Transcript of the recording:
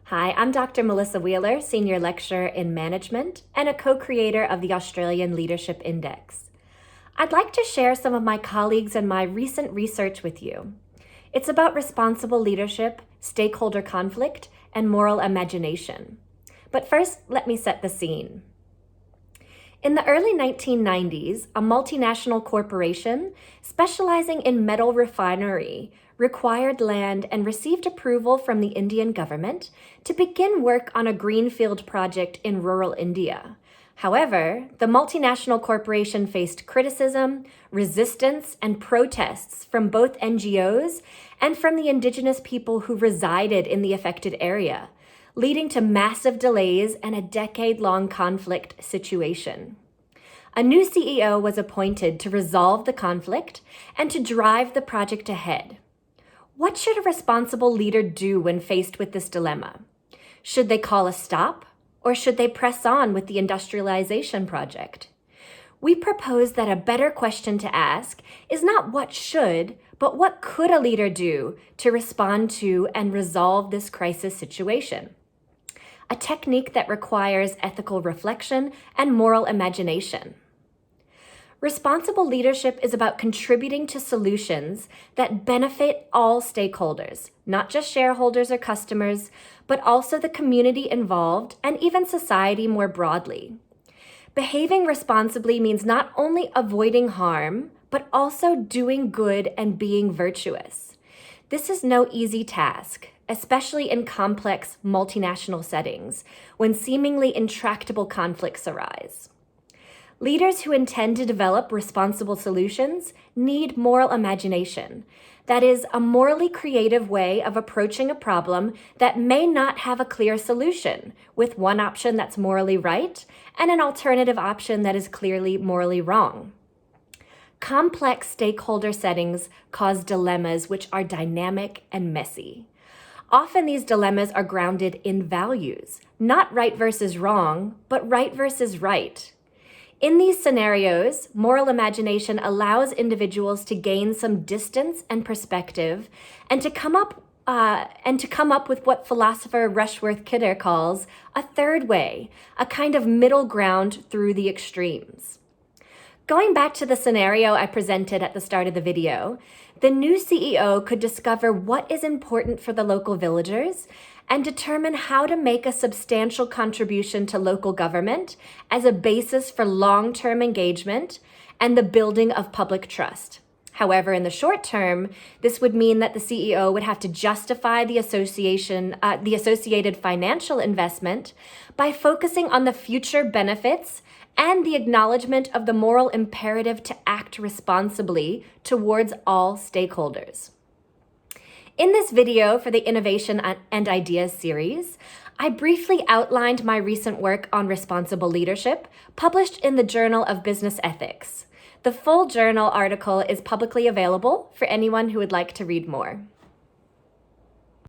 Hi, I'm Dr. Melissa Wheeler, Senior Lecturer in Management and a co-creator of the Australian Leadership Index. I'd like to share some of my colleagues and my recent research with you. It's about responsible leadership, stakeholder conflict, and moral imagination. But first, let me set the scene. In the early 1990s, a multinational corporation specializing in metal refinery required land and received approval from the Indian government to begin work on a greenfield project in rural India. However, the multinational corporation faced criticism, resistance, and protests from both NGOs and from the indigenous people who resided in the affected area, leading to massive delays and a decade-long conflict situation. A new CEO was appointed to resolve the conflict and to drive the project ahead. What should a responsible leader do when faced with this dilemma? Should they call a stop, or should they press on with the industrialization project? We propose that a better question to ask is not what should, but what could a leader do to respond to and resolve this crisis situation? A technique that requires ethical reflection and moral imagination. Responsible leadership is about contributing to solutions that benefit all stakeholders, not just shareholders or customers, but also the community involved and even society more broadly. Behaving responsibly means not only avoiding harm, but also doing good and being virtuous. This is no easy task, especially in complex multinational settings when seemingly intractable conflicts arise. Leaders who intend to develop responsible solutions need moral imagination. That is, a morally creative way of approaching a problem that may not have a clear solution, with one option that's morally right and an alternative option that is clearly morally wrong. Complex stakeholder settings cause dilemmas which are dynamic and messy. Often these dilemmas are grounded in values, not right versus wrong, but right versus right. In these scenarios, moral imagination allows individuals to gain some distance and perspective and to come up with what philosopher Rushworth Kidder calls a third way, a kind of middle ground through the extremes. Going back to the scenario I presented at the start of the video, the new CEO could discover what is important for the local villagers and determine how to make a substantial contribution to local government as a basis for long-term engagement and the building of public trust. However, in the short term, this would mean that the CEO would have to justify the associated financial investment by focusing on the future benefits and the acknowledgement of the moral imperative to act responsibly towards all stakeholders. In this video for the Innovation and Ideas series, I briefly outlined my recent work on responsible leadership, published in the Journal of Business Ethics. The full journal article is publicly available for anyone who would like to read more.